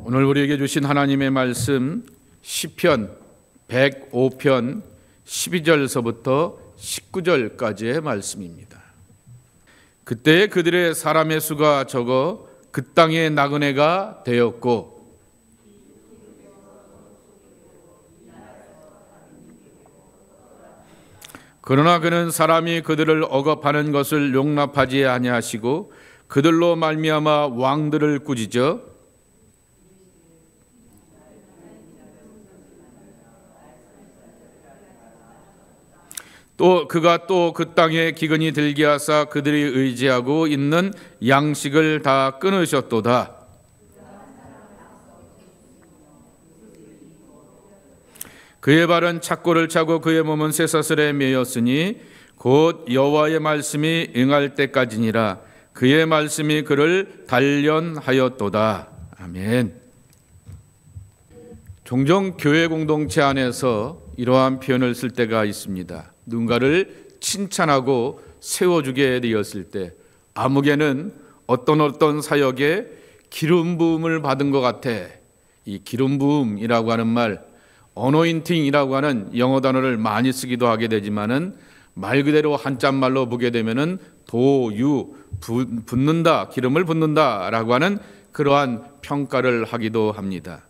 오늘 우리에게 주신 하나님의 말씀 시편 105편 12절서부터 19절까지의 말씀입니다. 그때 그들의 사람의 수가 적어 그 땅의 나그네가 되었고 그러나 그는 사람이 그들을 억압하는 것을 용납하지 아니하시고 그들로 말미암아 왕들을 꾸짖어 또 그가 또 그 땅에 기근이 들게 하사 그들이 의지하고 있는 양식을 다 끊으셨도다. 그의 발은 착고를 차고 그의 몸은 쇠사슬에 매였으니 곧 여호와의 말씀이 응할 때까지니라. 그의 말씀이 그를 단련하였도다. 아멘. 종종 교회 공동체 안에서 이러한 표현을 쓸 때가 있습니다. 누군가를 칭찬하고 세워주게 되었을 때 아무개는 어떤 사역에 기름 부음을 받은 것 같아. 이 기름 부음이라고 하는 말, 어노인팅이라고 하는 영어 단어를 많이 쓰기도 하게 되지만은 말 그대로 한자말로 보게 되면은 도유 붓는다, 기름을 붓는다라고 하는 그러한 평가를 하기도 합니다.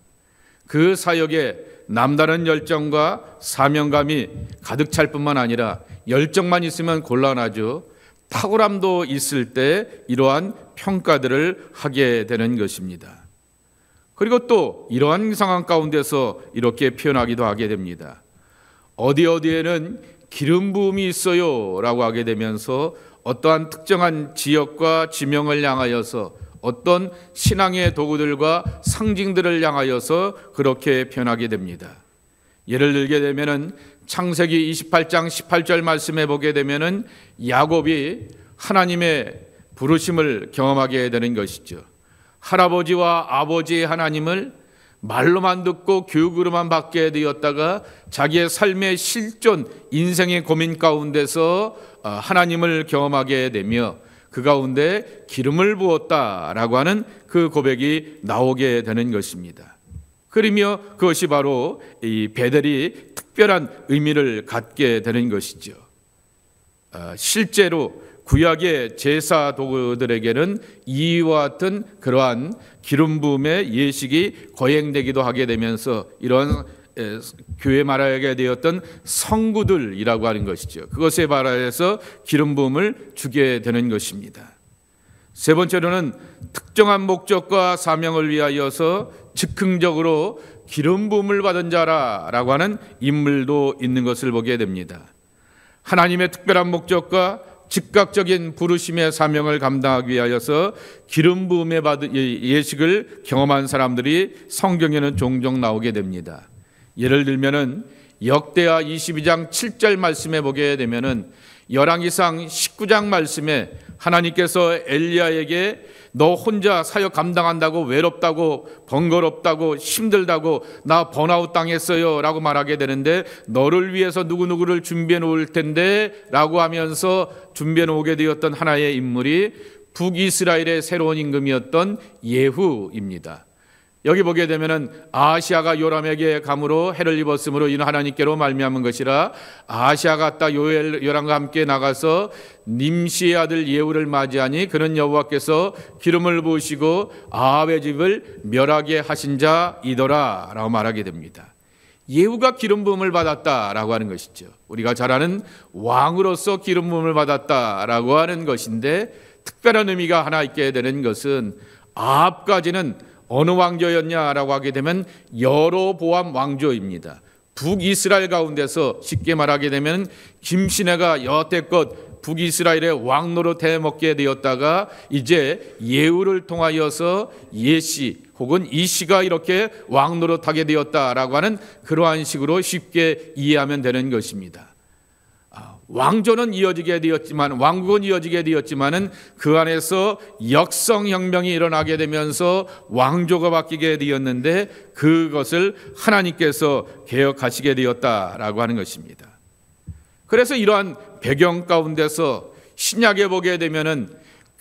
그 사역에 남다른 열정과 사명감이 가득 찰 뿐만 아니라 열정만 있으면 곤란하죠. 탁월함도 있을 때 이러한 평가들을 하게 되는 것입니다. 그리고 또 이러한 상황 가운데서 이렇게 표현하기도 하게 됩니다. 어디에는 기름 부음이 있어요 라고 하게 되면서 어떠한 특정한 지역과 지명을 향하여서 어떤 신앙의 도구들과 상징들을 향하여서 그렇게 표현하게 됩니다. 예를 들게 되면은 창세기 28장 18절 말씀에 보게 되면은 야곱이 하나님의 부르심을 경험하게 되는 것이죠. 할아버지와 아버지의 하나님을 말로만 듣고 교육으로만 받게 되었다가 자기의 삶의 실존 인생의 고민 가운데서 하나님을 경험하게 되며 그 가운데 기름을 부었다라고 하는 그 고백이 나오게 되는 것입니다. 그러며 그것이 바로 이 베델이 특별한 의미를 갖게 되는 것이죠. 실제로 구약의 제사 도구들에게는 이와 같은 그러한 기름 부음의 예식이 거행되기도 하게 되면서 이런 교회 말하게 되었던 성구들이라고 하는 것이죠. 그것에 발하여서 기름 부음을 주게 되는 것입니다. 세 번째로는 특정한 목적과 사명을 위하여서 즉흥적으로 기름 부음을 받은 자라고 하는 인물도 있는 것을 보게 됩니다. 하나님의 특별한 목적과 즉각적인 부르심의 사명을 감당하기 위하여서 기름 부음에 받은 예식을 경험한 사람들이 성경에는 종종 나오게 됩니다. 예를 들면은 역대하 22장 7절 말씀에 보게 되면은 열왕기상 19장 말씀에 하나님께서 엘리야에게 너 혼자 사역 감당한다고 외롭다고 번거롭다고 힘들다고 나 번아웃 당했어요 라고 말하게 되는데 너를 위해서 누구누구를 준비해 놓을 텐데 라고 하면서 준비해 놓게 되었던 하나의 인물이 북이스라엘의 새로운 임금이었던 예후입니다. 여기 보게 되면은 아하시아가 요람에게 감으로 해를 입었으므로 이는 하나님께로 말미암은 것이라. 아하시아가 딱 요람과 함께 나가서 님시의 아들 예후를 맞이하니 그는 여호와께서 기름을 부으시고 아합의 집을 멸하게 하신 자이더라 라고 말하게 됩니다. 예후가 기름 부음을 받았다라고 하는 것이죠. 우리가 잘 아는 왕으로서 기름 부음을 받았다라고 하는 것인데 특별한 의미가 하나 있게 되는 것은 아합까지는 어느 왕조였냐라고 하게 되면 여로보암 왕조입니다. 북이스라엘 가운데서 쉽게 말하게 되면 김신혜가 여태껏 북이스라엘의 왕노릇해 먹게 되었다가 이제 예후를 통하여서 예시 혹은 이시가 이렇게 왕노릇하게 되었다라고 하는 그러한 식으로 쉽게 이해하면 되는 것입니다. 왕조는 이어지게 되었지만 왕국은 이어지게 되었지만은 그 안에서 역성혁명이 일어나게 되면서 왕조가 바뀌게 되었는데 그것을 하나님께서 개혁하시게 되었다라고 하는 것입니다. 그래서 이러한 배경 가운데서 신약에 보게 되면은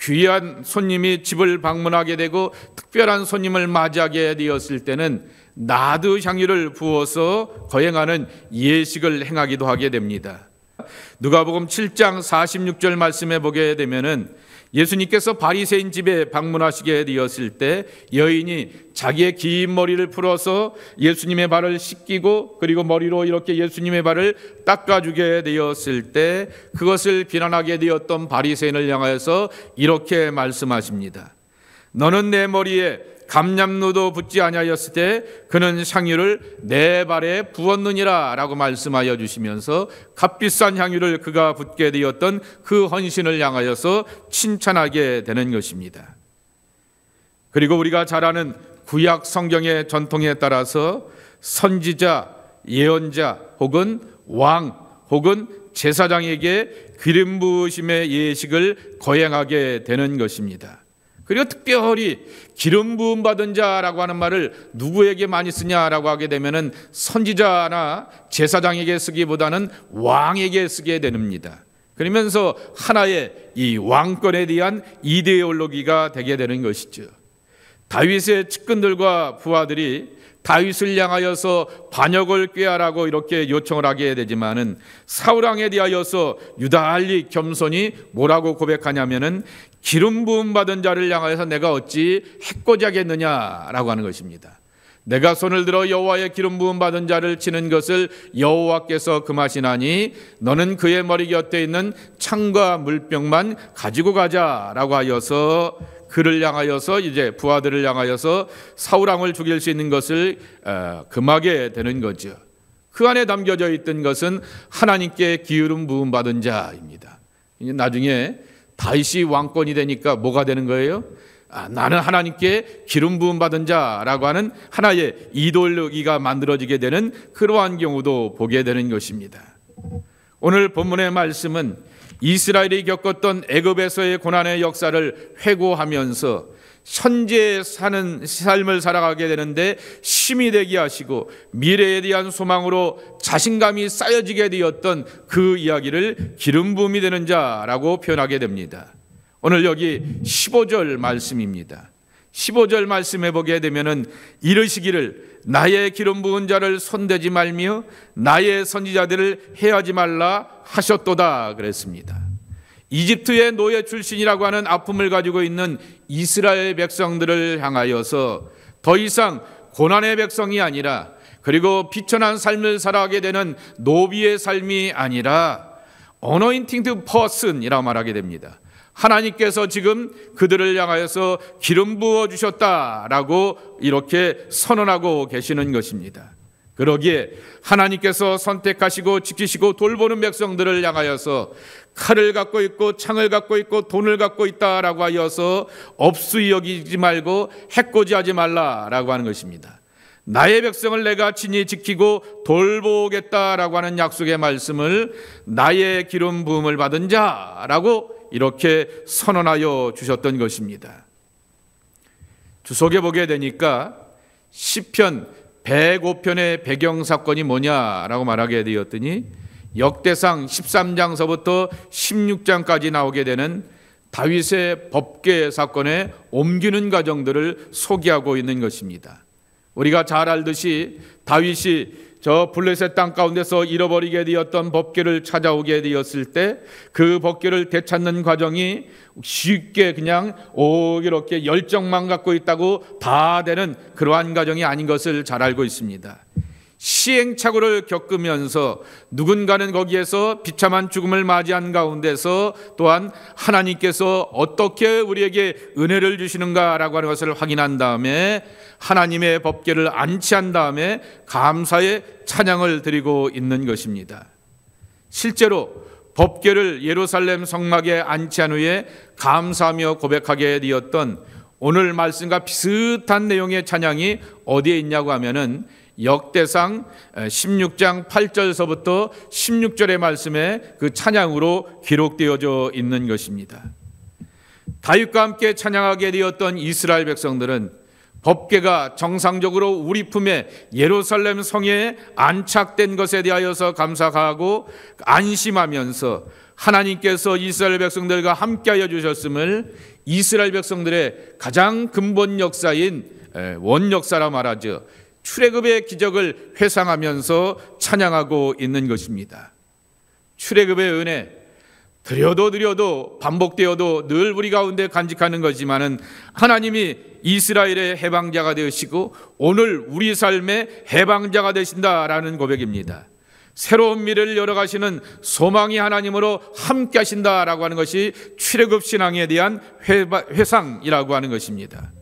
귀한 손님이 집을 방문하게 되고 특별한 손님을 맞이하게 되었을 때는 나드 향유를 부어서 거행하는 예식을 행하기도 하게 됩니다. 누가복음 7장 46절 말씀에 보게 되면은 예수님께서 바리새인 집에 방문하시게 되었을 때 여인이 자기의 긴 머리를 풀어서 예수님의 발을 씻기고 그리고 머리로 이렇게 예수님의 발을 닦아주게 되었을 때 그것을 비난하게 되었던 바리새인을 향하여서 이렇게 말씀하십니다. 너는 내 머리에 감람노도 붓지 아니하였을 때 그는 향유를 내 발에 부었느니라 라고 말씀하여 주시면서 값비싼 향유를 그가 붓게 되었던 그 헌신을 향하여서 칭찬하게 되는 것입니다. 그리고 우리가 잘 아는 구약 성경의 전통에 따라서 선지자, 예언자 혹은 왕 혹은 제사장에게 기름 부으심의 예식을 거행하게 되는 것입니다. 그리고 특별히 기름 부음 받은 자라고 하는 말을 누구에게 많이 쓰냐라고 하게 되면은 선지자나 제사장에게 쓰기보다는 왕에게 쓰게 됩니다. 그러면서 하나의 이 왕권에 대한 이데올로기가 되게 되는 것이죠. 다윗의 측근들과 부하들이 다윗을 향하여서 반역을 꾀하라고 이렇게 요청을 하게 되지만은 사울 왕에 대하여서 유달리 겸손히 뭐라고 고백하냐면은 기름 부음 받은 자를 향하여서 내가 어찌 해코지하겠느냐라고 하는 것입니다. 내가 손을 들어 여호와의 기름 부음 받은 자를 치는 것을 여호와께서 금하시나니 너는 그의 머리 곁에 있는 창과 물병만 가지고 가자라고 하여서 그를 향하여서 이제 부하들을 향하여서 사울 왕을 죽일 수 있는 것을 금하게 되는 거죠. 그 안에 담겨져 있던 것은 하나님께 기름 부음 받은 자입니다. 이제 나중에 다윗이 왕권이 되니까 뭐가 되는 거예요? 나는 하나님께 기름 부음 받은 자라고 하는 하나의 이데올로기가 만들어지게 되는 그러한 경우도 보게 되는 것입니다. 오늘 본문의 말씀은 이스라엘이 겪었던 애굽에서의 고난의 역사를 회고하면서 현재에 사는 삶을 살아가게 되는데 힘이 되게 하시고 미래에 대한 소망으로 자신감이 쌓여지게 되었던 그 이야기를 기름 부음이 되는 자라고 표현하게 됩니다. 오늘 여기 15절 말씀입니다. 15절 말씀해 보게 되면은 이르시기를 나의 기름 부은 자를 손대지 말며 나의 선지자들을 해하지 말라 하셨도다 그랬습니다. 이집트의 노예 출신이라고 하는 아픔을 가지고 있는 이스라엘 백성들을 향하여서 더 이상 고난의 백성이 아니라 그리고 비천한 삶을 살아가게 되는 노비의 삶이 아니라 어노인팅드 퍼슨이라고 말하게 됩니다. 하나님께서 지금 그들을 향하여서 기름 부어 주셨다라고 이렇게 선언하고 계시는 것입니다. 그러기에 하나님께서 선택하시고 지키시고 돌보는 백성들을 향하여서 칼을 갖고 있고 창을 갖고 있고 돈을 갖고 있다라고 하여서 업수이 여기지 말고 해코지하지 말라라고 하는 것입니다. 나의 백성을 내가 친히 지키고 돌보겠다라고 하는 약속의 말씀을 나의 기름 부음을 받은 자라고 이렇게 선언하여 주셨던 것입니다. 주석에 보게 되니까 시편 105편의 배경사건이 뭐냐라고 말하게 되었더니 역대상 13장서부터 16장까지 나오게 되는 다윗의 법궤 사건에 옮기는 과정들을 소개하고 있는 것입니다. 우리가 잘 알듯이 다윗이 저 블레셋 땅 가운데서 잃어버리게 되었던 법궤를 찾아오게 되었을 때 그 법궤를 되찾는 과정이 쉽게 그냥 이렇게 열정만 갖고 있다고 다 되는 그러한 과정이 아닌 것을 잘 알고 있습니다. 시행착오를 겪으면서 누군가는 거기에서 비참한 죽음을 맞이한 가운데서 또한 하나님께서 어떻게 우리에게 은혜를 주시는가라고 하는 것을 확인한 다음에 하나님의 법궤를 안치한 다음에 감사의 찬양을 드리고 있는 것입니다. 실제로 법궤를 예루살렘 성막에 안치한 후에 감사하며 고백하게 되었던 오늘 말씀과 비슷한 내용의 찬양이 어디에 있냐고 하면은 역대상 16장 8절서부터 16절의 말씀에 그 찬양으로 기록되어져 있는 것입니다. 다윗과 함께 찬양하게 되었던 이스라엘 백성들은 법궤가 정상적으로 우리 품에 예루살렘 성에 안착된 것에 대하여서 감사하고 안심하면서 하나님께서 이스라엘 백성들과 함께하여 주셨음을 이스라엘 백성들의 가장 근본 역사인 원역사라 말하죠. 출애굽의 기적을 회상하면서 찬양하고 있는 것입니다. 출애굽의 은혜, 드려도 반복되어도 늘 우리 가운데 간직하는 거지만은 하나님이 이스라엘의 해방자가 되시고 오늘 우리 삶의 해방자가 되신다라는 고백입니다. 새로운 미래를 열어가시는 소망이 하나님으로 함께 하신다라고 하는 것이 출애굽 신앙에 대한 회상이라고 하는 것입니다.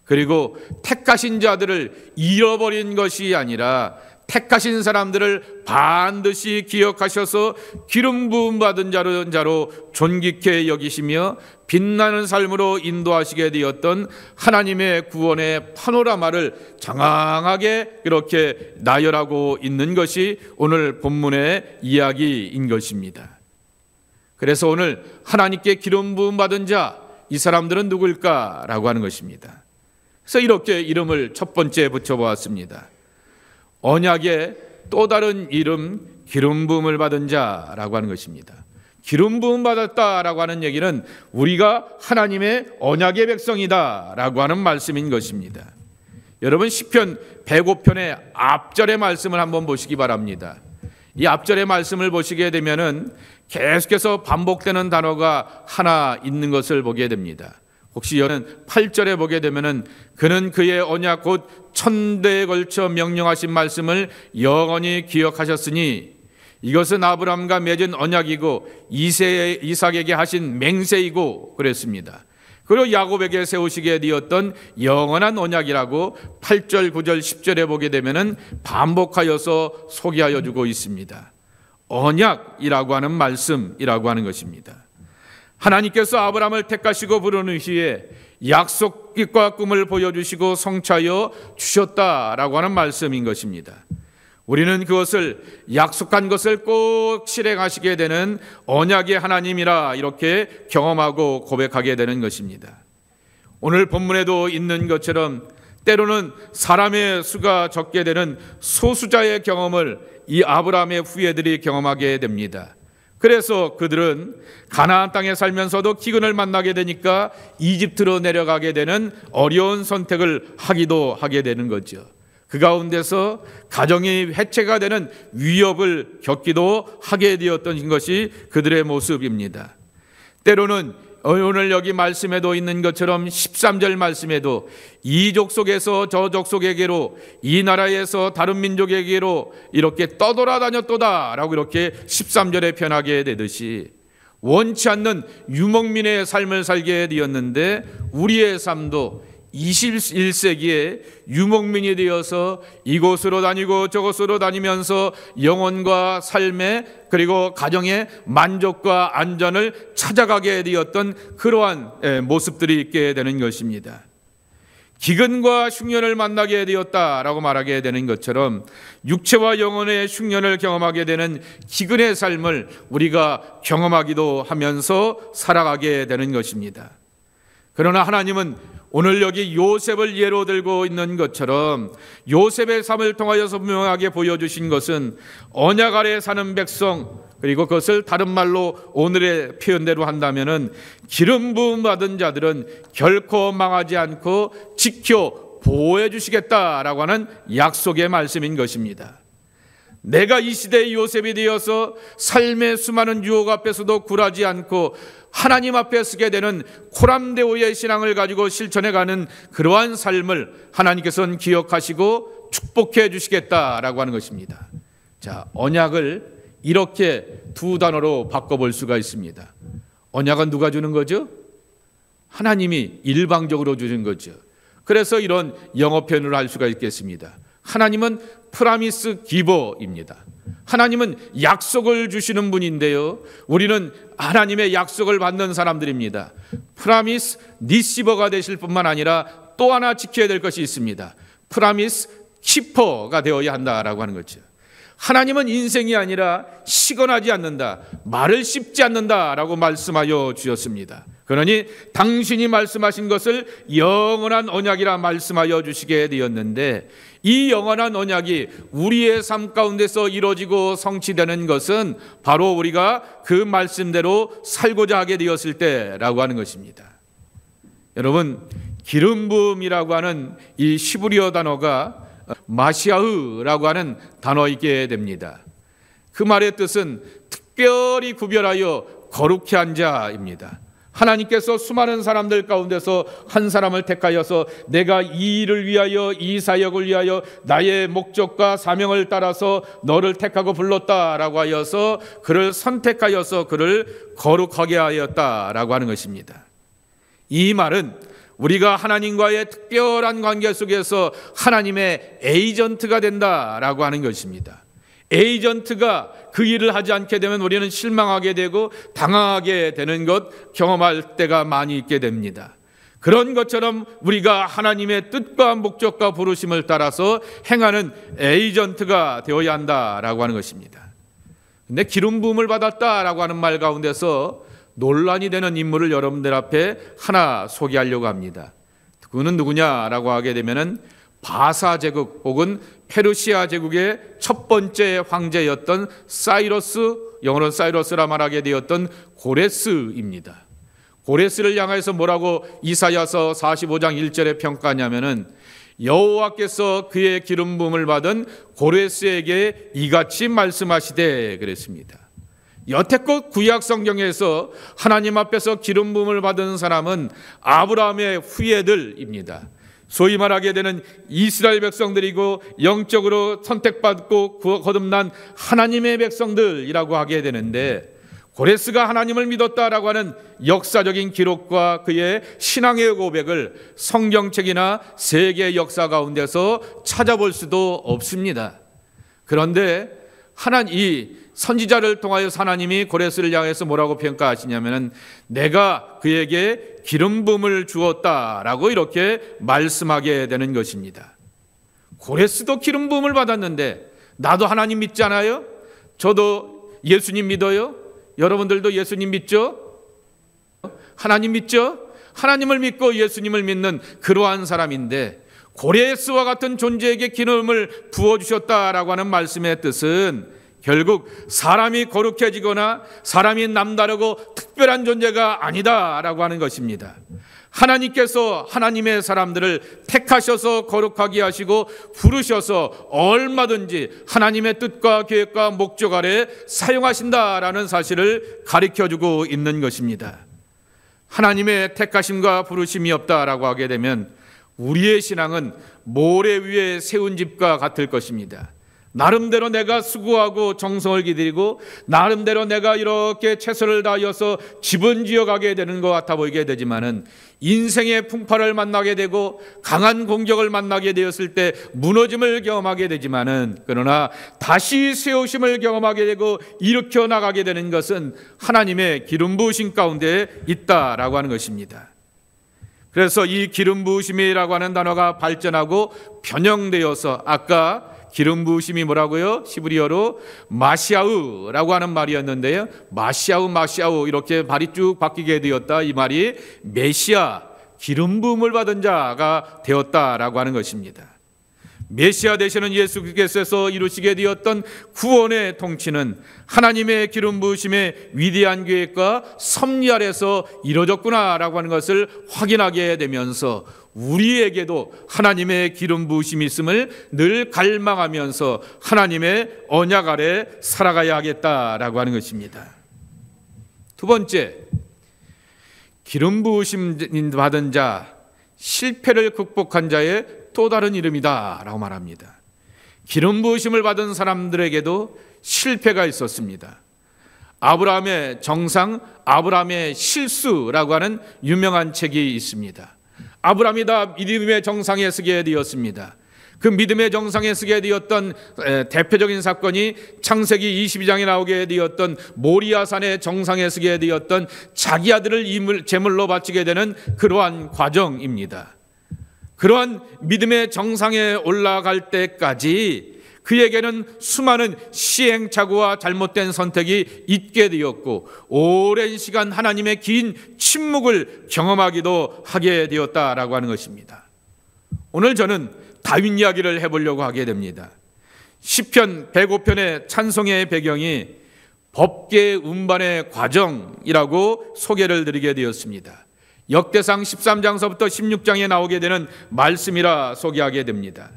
그리고 택하신 자들을 잃어버린 것이 아니라 택하신 사람들을 반드시 기억하셔서 기름 부음 받은 자로 존귀케 여기시며 빛나는 삶으로 인도하시게 되었던 하나님의 구원의 파노라마를 장황하게 그렇게 나열하고 있는 것이 오늘 본문의 이야기인 것입니다. 그래서 오늘 하나님께 기름 부음 받은 자, 이 사람들은 누굴까라고 하는 것입니다. 그래서 이렇게 이름을 첫 번째 붙여보았습니다. 언약의 또 다른 이름, 기름 부음을 받은 자라고 하는 것입니다. 기름 부음 받았다라고 하는 얘기는 우리가 하나님의 언약의 백성이다라고 하는 말씀인 것입니다. 여러분 시편 105편의 앞절의 말씀을 한번 보시기 바랍니다. 이 앞절의 말씀을 보시게 되면은 계속해서 반복되는 단어가 하나 있는 것을 보게 됩니다. 혹시 여는 8절에 보게 되면은 그는 그의 언약 곧 천대에 걸쳐 명령하신 말씀을 영원히 기억하셨으니 이것은 아브라함과 맺은 언약이고 이삭에게 하신 맹세이고 그랬습니다. 그리고 야곱에게 세우시게 되었던 영원한 언약이라고 8절, 9절, 10절에 보게 되면은 반복하여서 소개하여 주고 있습니다. 언약이라고 하는 말씀이라고 하는 것입니다. 하나님께서 아브라함을 택하시고 부르시기에 약속과 꿈을 보여주시고 성취하여 주셨다라고 하는 말씀인 것입니다. 우리는 그것을 약속한 것을 꼭 실행하시게 되는 언약의 하나님이라 이렇게 경험하고 고백하게 되는 것입니다. 오늘 본문에도 있는 것처럼 때로는 사람의 수가 적게 되는 소수자의 경험을 이 아브라함의 후예들이 경험하게 됩니다. 그래서 그들은 가나안 땅에 살면서도 기근을 만나게 되니까 이집트로 내려가게 되는 어려운 선택을 하기도 하게 되는 거죠. 그 가운데서 가정이 해체가 되는 위협을 겪기도 하게 되었던 것이 그들의 모습입니다. 때로는 오늘 여기 말씀에도 있는 것처럼 13절 말씀에도 이 족속에서 저 족속에게로 이 나라에서 다른 민족에게로 이렇게 떠돌아다녔도다라고 이렇게 13절에 표현하게 되듯이 원치 않는 유목민의 삶을 살게 되었는데 우리의 삶도 21세기에 유목민이 되어서 이곳으로 다니고 저곳으로 다니면서 영혼과 삶의 그리고 가정의 만족과 안전을 찾아가게 되었던 그러한 모습들이 있게 되는 것입니다. 기근과 흉년을 만나게 되었다라고 말하게 되는 것처럼 육체와 영혼의 흉년을 경험하게 되는 기근의 삶을 우리가 경험하기도 하면서 살아가게 되는 것입니다. 그러나 하나님은 오늘 여기 요셉을 예로 들고 있는 것처럼 요셉의 삶을 통하여서 분명하게 보여주신 것은 언약 아래 사는 백성, 그리고 그것을 다른 말로 오늘의 표현대로 한다면은 기름 부음 받은 자들은 결코 망하지 않고 지켜 보호해 주시겠다라고 하는 약속의 말씀인 것입니다. 내가 이 시대의 요셉이 되어서 삶의 수많은 유혹 앞에서도 굴하지 않고 하나님 앞에 서게 되는 코람데오의 신앙을 가지고 실천해가는 그러한 삶을 하나님께서는 기억하시고 축복해 주시겠다라고 하는 것입니다. 자, 언약을 이렇게 두 단어로 바꿔볼 수가 있습니다. 언약은 누가 주는 거죠? 하나님이 일방적으로 주는 거죠. 그래서 이런 영어 표현을 할 수가 있겠습니다. 하나님은 프라미스 기버입니다. 하나님은 약속을 주시는 분인데요, 우리는 하나님의 약속을 받는 사람들입니다. 프라미스 리시버가 되실 뿐만 아니라 또 하나 지켜야 될 것이 있습니다. 프라미스 키퍼가 되어야 한다라고 하는 거죠. 하나님은 인생이 아니라 시건하지 않는다, 말을 씹지 않는다라고 말씀하여 주셨습니다. 그러니 당신이 말씀하신 것을 영원한 언약이라 말씀하여 주시게 되었는데, 이 영원한 언약이 우리의 삶 가운데서 이루어지고 성취되는 것은 바로 우리가 그 말씀대로 살고자 하게 되었을 때라고 하는 것입니다. 여러분, 기름 부음이라고 하는 이 시브리어 단어가 마시아흐라고 하는 단어이게 됩니다. 그 말의 뜻은 특별히 구별하여 거룩히 한 자입니다. 하나님께서 수많은 사람들 가운데서 한 사람을 택하여서 내가 이 일을 위하여, 이 사역을 위하여 나의 목적과 사명을 따라서 너를 택하고 불렀다라고 하여서 그를 선택하여서 그를 거룩하게 하였다라고 하는 것입니다. 이 말은 우리가 하나님과의 특별한 관계 속에서 하나님의 에이전트가 된다라고 하는 것입니다. 에이전트가 그 일을 하지 않게 되면 우리는 실망하게 되고 당황하게 되는 것 경험할 때가 많이 있게 됩니다. 그런 것처럼 우리가 하나님의 뜻과 목적과 부르심을 따라서 행하는 에이전트가 되어야 한다라고 하는 것입니다. 근데 기름 부음을 받았다라고 하는 말 가운데서 논란이 되는 인물을 여러분들 앞에 하나 소개하려고 합니다. 그는 누구냐라고 하게 되면은 바사 제국 혹은 페르시아 제국의 첫 번째 황제였던 사이러스, 영어로는 사이러스라 말하게 되었던 고레스입니다. 고레스를 향해서 뭐라고 이사야서 45장 1절에 평가하냐면은 여호와께서 그의 기름 부음을 받은 고레스에게 이같이 말씀하시되 그랬습니다. 여태껏 구약 성경에서 하나님 앞에서 기름 부음을 받은 사람은 아브라함의 후예들입니다. 소위 말하게 되는 이스라엘 백성들이고 영적으로 선택받고 거듭난 하나님의 백성들이라고 하게 되는데, 고레스가 하나님을 믿었다라고 하는 역사적인 기록과 그의 신앙의 고백을 성경책이나 세계 역사 가운데서 찾아볼 수도 없습니다. 그런데 이 선지자를 통하여 하나님이 고레스를 향해서 뭐라고 평가하시냐면은 내가 그에게 기름 부음을 주었다라고 이렇게 말씀하게 되는 것입니다. 고레스도 기름 부음을 받았는데 나도 하나님 믿지 않아요? 저도 예수님 믿어요? 여러분들도 예수님 믿죠? 하나님 믿죠? 하나님을 믿고 예수님을 믿는 그러한 사람인데, 고레스와 같은 존재에게 기름을 부어주셨다라고 하는 말씀의 뜻은 결국 사람이 거룩해지거나 사람이 남다르고 특별한 존재가 아니다라고 하는 것입니다. 하나님께서 하나님의 사람들을 택하셔서 거룩하게 하시고 부르셔서 얼마든지 하나님의 뜻과 계획과 목적 아래 사용하신다라는 사실을 가르쳐주고 있는 것입니다. 하나님의 택하심과 부르심이 없다라고 하게 되면 우리의 신앙은 모래 위에 세운 집과 같을 것입니다. 나름대로 내가 수고하고 정성을 기울이고 나름대로 내가 이렇게 최선을 다하여서 집은 지어가게 되는 것 같아 보이게 되지만은 인생의 풍파를 만나게 되고 강한 공격을 만나게 되었을 때 무너짐을 경험하게 되지만은, 그러나 다시 세우심을 경험하게 되고 일으켜 나가게 되는 것은 하나님의 기름 부으심 가운데 있다라고 하는 것입니다. 그래서 이 기름 부으심이라고 하는 단어가 발전하고 변형되어서 아까 기름 부으심이 뭐라고요? 시브리어로 마시아우라고 하는 말이었는데요, 마시아우 이렇게 발이 쭉 바뀌게 되었다. 이 말이 메시아, 기름 부음을 받은 자가 되었다라고 하는 것입니다. 메시아 되시는 예수께서 이루시게 되었던 구원의 통치는 하나님의 기름 부으심의 위대한 계획과 섭리 아래서 이루어졌구나라고 하는 것을 확인하게 되면서 우리에게도 하나님의 기름 부으심이 있음을 늘 갈망하면서 하나님의 언약 아래 살아가야 하겠다라고 하는 것입니다. 두 번째, 기름 부으심 받은 자, 실패를 극복한 자의 또 다른 이름이다 라고 말합니다. 기름 부으심을 받은 사람들에게도 실패가 있었습니다. 아브라함의 정상, 아브라함의 실수라고 하는 유명한 책이 있습니다. 아브라함이 다 믿음의 정상에 서게 되었습니다. 그 믿음의 정상에 서게 되었던 대표적인 사건이 창세기 22장에 나오게 되었던 모리아산의 정상에 서게 되었던 자기 아들을 제물로 바치게 되는 그러한 과정입니다. 그러한 믿음의 정상에 올라갈 때까지 그에게는 수많은 시행착오와 잘못된 선택이 있게 되었고 오랜 시간 하나님의 긴 침묵을 경험하기도 하게 되었다라고 하는 것입니다. 오늘 저는 다윗 이야기를 해보려고 하게 됩니다. 시편 105편의 찬송의 배경이 법계 운반의 과정이라고 소개를 드리게 되었습니다. 역대상 13장서부터 16장에 나오게 되는 말씀이라 소개하게 됩니다.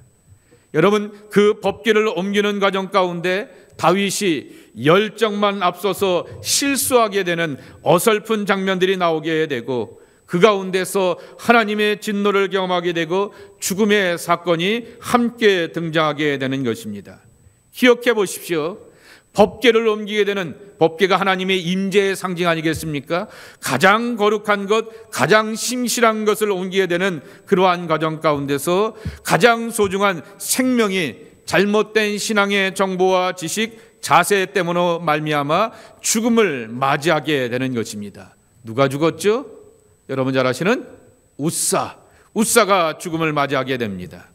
여러분, 그 법궤를 옮기는 과정 가운데 다윗이 열정만 앞서서 실수하게 되는 어설픈 장면들이 나오게 되고 그 가운데서 하나님의 진노를 경험하게 되고 죽음의 사건이 함께 등장하게 되는 것입니다. 기억해 보십시오. 법궤를 옮기게 되는, 법궤가 하나님의 임재의 상징 아니겠습니까? 가장 거룩한 것, 가장 신실한 것을 옮기게 되는 그러한 과정 가운데서 가장 소중한 생명이 잘못된 신앙의 정보와 지식, 자세 때문에 말미암아 죽음을 맞이하게 되는 것입니다. 누가 죽었죠? 여러분 잘 아시는 우사가 죽음을 맞이하게 됩니다.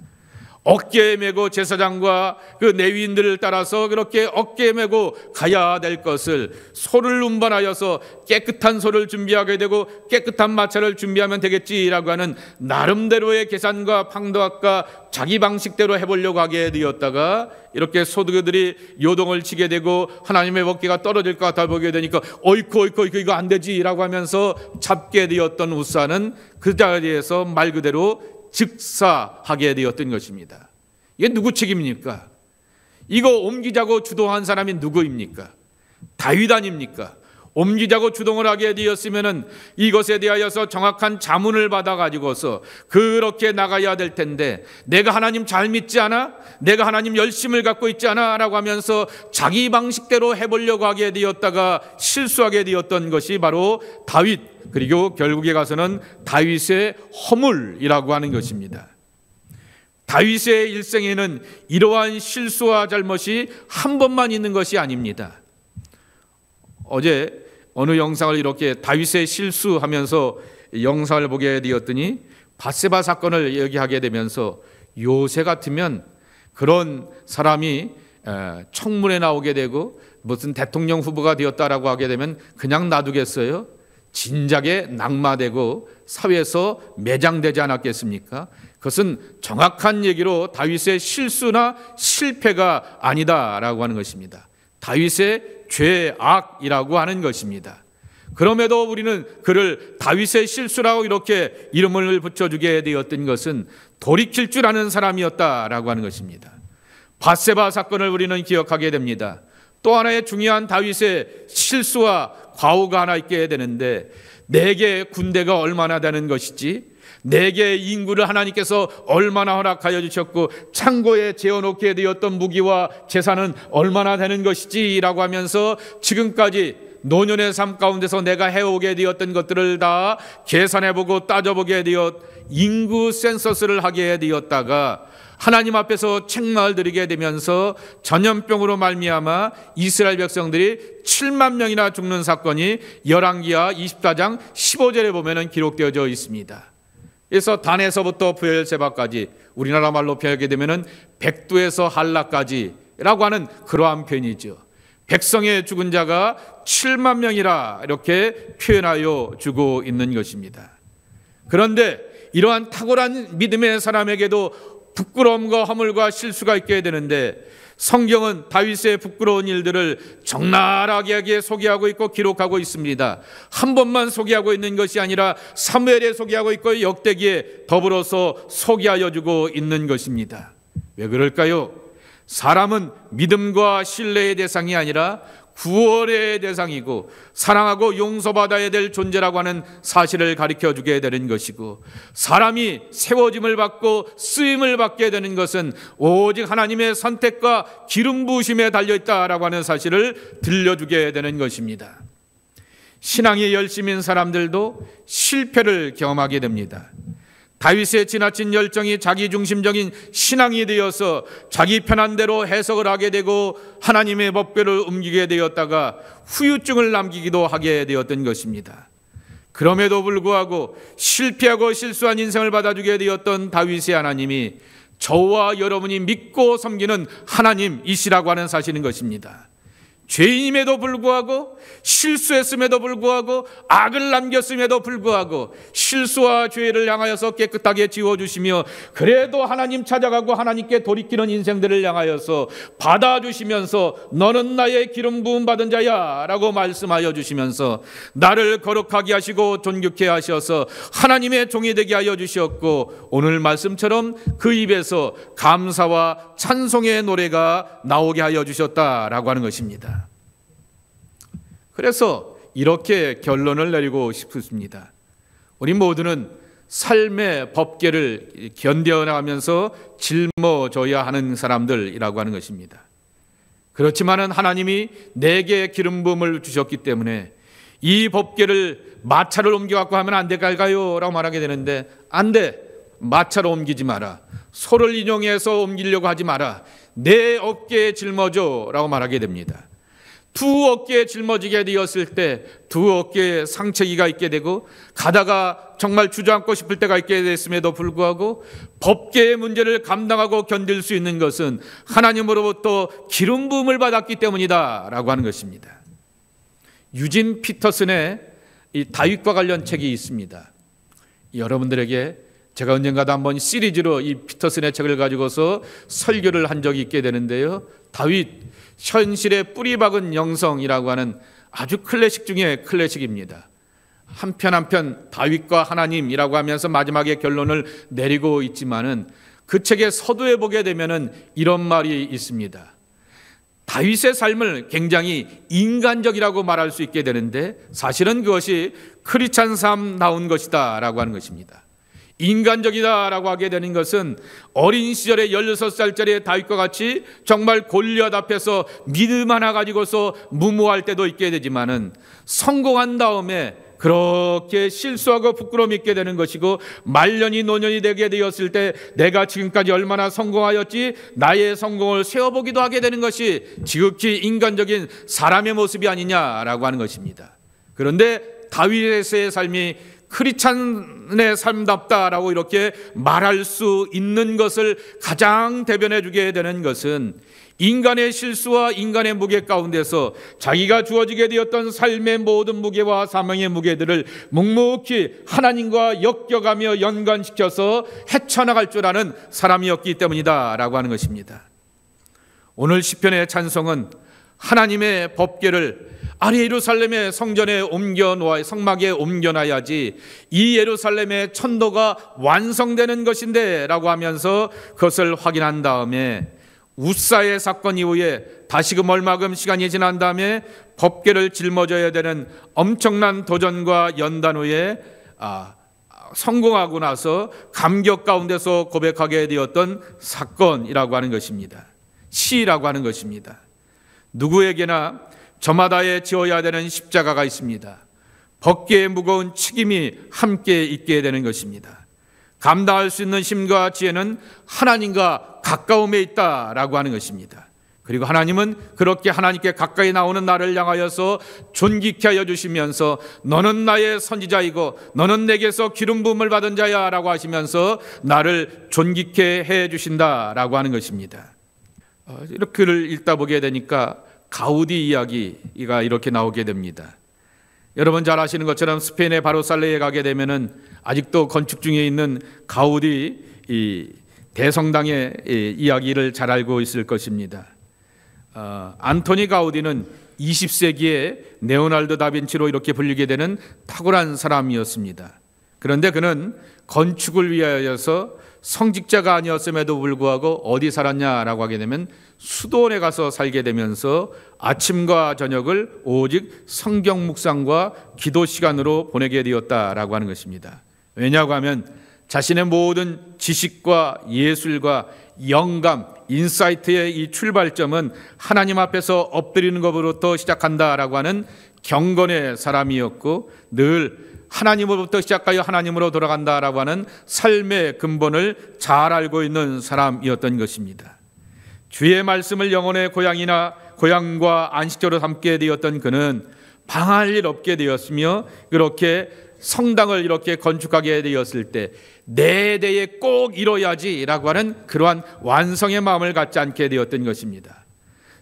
어깨에 메고 제사장과 그 레위인들을 따라서 그렇게 어깨에 메고 가야 될 것을 소를 운반하여서 깨끗한 소를 준비하게 되고 깨끗한 마차를 준비하면 되겠지라고 하는 나름대로의 계산과 판도학과 자기 방식대로 해보려고 하게 되었다가 이렇게 소들이 요동을 치게 되고 하나님의 법궤가 떨어질 것 같아 보게 되니까 어이쿠 이거 안 되지라고 하면서 잡게 되었던 우사는 그 자리에서 말 그대로 즉사하게 되었던 것입니다. 이게 누구 책임입니까? 이거 옮기자고 주동한 사람이 누구입니까? 다윗 아닙니까? 옮기자고 주동을 하게 되었으면은 이것에 대하여서 정확한 자문을 받아가지고서 그렇게 나가야 될 텐데 내가 하나님 잘 믿지 않아? 내가 하나님 열심을 갖고 있지 않아? 라고 하면서 자기 방식대로 해보려고 하게 되었다가 실수하게 되었던 것이 바로 다윗, 그리고 결국에 가서는 다윗의 허물이라고 하는 것입니다. 다윗의 일생에는 이러한 실수와 잘못이 한 번만 있는 것이 아닙니다. 어제 어느 영상을 이렇게 다윗의 실수하면서 영상을 보게 되었더니 밧세바 사건을 얘기하게 되면서 요새 같으면 그런 사람이 청문회 나오게 되고 무슨 대통령 후보가 되었다라고 하게 되면 그냥 놔두겠어요? 진작에 낙마되고 사회에서 매장되지 않았겠습니까? 그것은 정확한 얘기로 다윗의 실수나 실패가 아니다라고 하는 것입니다. 다윗의 죄악이라고 하는 것입니다. 그럼에도 우리는 그를 다윗의 실수라고 이렇게 이름을 붙여주게 되었던 것은 돌이킬 줄 아는 사람이었다라고 하는 것입니다. 밧세바 사건을 우리는 기억하게 됩니다. 또 하나의 중요한 다윗의 실수와 과오가 하나 있게 되는데 내게 군대가 얼마나 되는 것이지, 내게 인구를 하나님께서 얼마나 허락하여 주셨고 창고에 재워놓게 되었던 무기와 재산은 얼마나 되는 것이지 라고 하면서 지금까지 노년의 삶 가운데서 내가 해오게 되었던 것들을 다 계산해보고 따져보게 되었 인구 센서스를 하게 되었다가 하나님 앞에서 책망을 드리게 되면서 전염병으로 말미암아 이스라엘 백성들이 7만 명이나 죽는 사건이 열왕기하 24장 15절에 보면 기록되어져 있습니다. 그래서 단에서부터 브엘세바까지 우리나라 말로 표현하게 되면 백두에서 한라까지라고 하는 그러한 표현이죠. 백성의 죽은 자가 7만 명이라 이렇게 표현하여 주고 있는 것입니다. 그런데 이러한 탁월한 믿음의 사람에게도 부끄러움과 허물과 실수가 있게 되는데 성경은 다윗의 부끄러운 일들을 적나라하게 소개하고 있고 기록하고 있습니다. 한 번만 소개하고 있는 것이 아니라 사무엘에 소개하고 있고 역대기에 더불어서 소개하여 주고 있는 것입니다. 왜 그럴까요? 사람은 믿음과 신뢰의 대상이 아니라 구원의 대상이고 사랑하고 용서받아야 될 존재라고 하는 사실을 가르쳐주게 되는 것이고, 사람이 세워짐을 받고 쓰임을 받게 되는 것은 오직 하나님의 선택과 기름 부으심에 달려있다라고 하는 사실을 들려주게 되는 것입니다. 신앙이 열심인 사람들도 실패를 경험하게 됩니다. 다윗의 지나친 열정이 자기중심적인 신앙이 되어서 자기 편한 대로 해석을 하게 되고 하나님의 법궤를 옮기게 되었다가 후유증을 남기기도 하게 되었던 것입니다. 그럼에도 불구하고 실패하고 실수한 인생을 받아주게 되었던 다윗의 하나님이 저와 여러분이 믿고 섬기는 하나님이시라고 하는 사실인 것입니다. 죄인임에도 불구하고, 실수했음에도 불구하고, 악을 남겼음에도 불구하고 실수와 죄를 향하여서 깨끗하게 지워주시며, 그래도 하나님 찾아가고 하나님께 돌이키는 인생들을 향하여서 받아주시면서 너는 나의 기름 부음 받은 자야 라고 말씀하여 주시면서 나를 거룩하게 하시고 존귀케 하셔서 하나님의 종이 되게 하여 주셨고, 오늘 말씀처럼 그 입에서 감사와 찬송의 노래가 나오게 하여 주셨다라고 하는 것입니다. 그래서 이렇게 결론을 내리고 싶습니다. 우리 모두는 삶의 법궤를 견뎌나가면서 짊어져야 하는 사람들이라고 하는 것입니다. 그렇지만은 하나님이 내게 기름 부음을 주셨기 때문에 이 법궤를 마차를 옮겨갖고 하면 안 될까요? 라고 말하게 되는데, 안 돼. 마차로 옮기지 마라. 소를 인용해서 옮기려고 하지 마라. 내 어깨에 짊어져 라고 말하게 됩니다. 두 어깨에 짊어지게 되었을 때 두 어깨에 상처기가 있게 되고, 가다가 정말 주저앉고 싶을 때가 있게 됐음에도 불구하고 법궤의 문제를 감당하고 견딜 수 있는 것은 하나님으로부터 기름 부음을 받았기 때문이다 라고 하는 것입니다. 유진 피터슨의 이 다윗과 관련 책이 있습니다. 여러분들에게 제가 언젠가도 한번 시리즈로 이 피터슨의 책을 가지고서 설교를 한 적이 있게 되는데요, 다윗, 현실의 뿌리 박은 영성이라고 하는 아주 클래식 중에 클래식입니다. 한편 한편 다윗과 하나님이라고 하면서 마지막에 결론을 내리고 있지만은, 그 책의 서두에 보게 되면은 이런 말이 있습니다. 다윗의 삶을 굉장히 인간적이라고 말할 수 있게 되는데, 사실은 그것이 크리스찬 삶다운 것이다 라고 하는 것입니다. 인간적이다라고 하게 되는 것은 어린 시절에 16살짜리 다윗과 같이 정말 골리앗 앞에서 믿음 하나 가지고서 무모할 때도 있게 되지만은, 성공한 다음에 그렇게 실수하고 부끄러움이 있게 되는 것이고, 말년이 노년이 되게 되었을 때 내가 지금까지 얼마나 성공하였지, 나의 성공을 세워보기도 하게 되는 것이 지극히 인간적인 사람의 모습이 아니냐라고 하는 것입니다. 그런데 다윗의 삶이 크리스찬의 삶답다라고 이렇게 말할 수 있는 것을 가장 대변해 주게 되는 것은, 인간의 실수와 인간의 무게 가운데서 자기가 주어지게 되었던 삶의 모든 무게와 사명의 무게들을 묵묵히 하나님과 엮여가며 연관시켜서 헤쳐나갈 줄 아는 사람이었기 때문이다 라고 하는 것입니다. 오늘 시편의 찬송은 하나님의 법궤를 아래 예루살렘의 성전에 성막에 옮겨놔야지 이 예루살렘의 천도가 완성되는 것인데 라고 하면서 그것을 확인한 다음에, 우사의 사건 이후에 다시금 얼마큼 시간이 지난 다음에 법궤를 짊어져야 되는 엄청난 도전과 연단 후에 성공하고 나서 감격 가운데서 고백하게 되었던 사건이라고 하는 것입니다. 시라고 하는 것입니다. 누구에게나 저마다에 지어야 되는 십자가가 있습니다. 법궤의 무거운 책임이 함께 있게 되는 것입니다. 감당할 수 있는 힘과 지혜는 하나님과 가까움에 있다라고 하는 것입니다. 그리고 하나님은 그렇게 하나님께 가까이 나오는 나를 향하여서 존귀케 하여 주시면서 너는 나의 선지자이고 너는 내게서 기름 부음을 받은 자야 라고 하시면서 나를 존귀케 해 주신다라고 하는 것입니다. 이렇게 글을 읽다 보게 되니까 가우디 이야기가 이렇게 나오게 됩니다. 여러분 잘 아시는 것처럼 스페인의 바르셀로나에 가게 되면은 아직도 건축 중에 있는 가우디 이 대성당의 이야기를 잘 알고 있을 것입니다. 안토니 가우디는 20세기에 레오나르도 다빈치로 이렇게 불리게 되는 탁월한 사람이었습니다. 그런데 그는 건축을 위하여서 성직자가 아니었음에도 불구하고 어디 살았냐라고 하게 되면 수도원에 가서 살게 되면서 아침과 저녁을 오직 성경 묵상과 기도 시간으로 보내게 되었다라고 하는 것입니다. 왜냐고 하면 자신의 모든 지식과 예술과 영감, 인사이트의 이 출발점은 하나님 앞에서 엎드리는 것으로부터 시작한다라고 하는 경건의 사람이었고, 늘 하나님으로부터 시작하여 하나님으로 돌아간다라고 하는 삶의 근본을 잘 알고 있는 사람이었던 것입니다. 주의 말씀을 영혼의 고향과 안식처로 삼게 되었던 그는 방할 일 없게 되었으며, 그렇게 성당을 이렇게 건축하게 되었을 때 내 대에 꼭 이뤄야지라고 하는 그러한 완성의 마음을 갖지 않게 되었던 것입니다.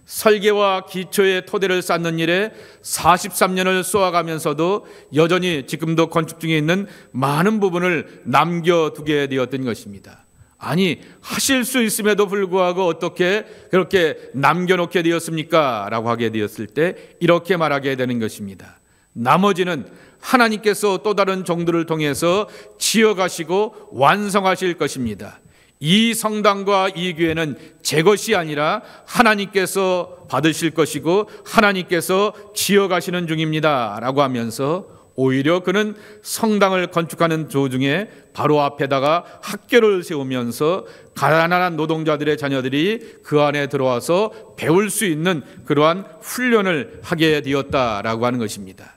설계와 기초의 토대를 쌓는 일에 43년을 쏘아가면서도 여전히 지금도 건축 중에 있는 많은 부분을 남겨두게 되었던 것입니다. 아니, 하실 수 있음에도 불구하고 어떻게 그렇게 남겨놓게 되었습니까? 라고 하게 되었을 때 이렇게 말하게 되는 것입니다. 나머지는 하나님께서 또 다른 종들을 통해서 지어가시고 완성하실 것입니다. 이 성당과 이 교회는 제 것이 아니라 하나님께서 받으실 것이고 하나님께서 지어가시는 중입니다 라고 하면서 오히려 그는 성당을 건축하는 도중에 바로 앞에다가 학교를 세우면서 가난한 노동자들의 자녀들이 그 안에 들어와서 배울 수 있는 그러한 훈련을 하게 되었다라고 하는 것입니다.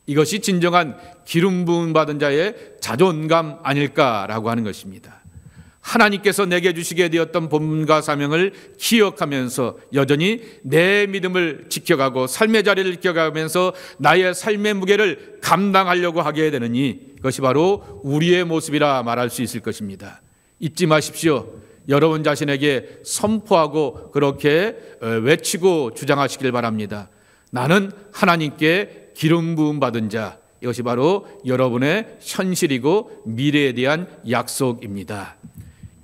이것이 진정한 기름 부음 받은 자의 자존감 아닐까라고 하는 것입니다. 하나님께서 내게 주시게 되었던 본분과 사명을 기억하면서 여전히 내 믿음을 지켜가고 삶의 자리를 지켜가면서 나의 삶의 무게를 감당하려고 하게 되느니 그것이 바로 우리의 모습이라 말할 수 있을 것입니다. 잊지 마십시오. 여러분 자신에게 선포하고 그렇게 외치고 주장하시길 바랍니다. 나는 하나님께 기름 부음 받은 자, 이것이 바로 여러분의 현실이고 미래에 대한 약속입니다.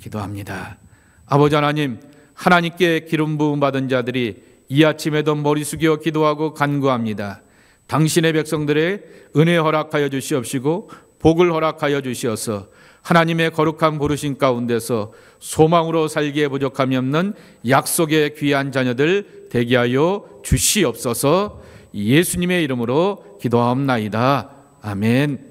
기도합니다. 아버지 하나님, 하나님께 기름 부음 받은 자들이 이 아침에도 머리 숙여 기도하고 간구합니다. 당신의 백성들의 은혜 허락하여 주시옵시고 복을 허락하여 주시어서 하나님의 거룩한 부르심 가운데서 소망으로 살기에 부족함이 없는 약속의 귀한 자녀들 되게 하여 주시옵소서. 예수님의 이름으로 기도하옵나이다. 아멘.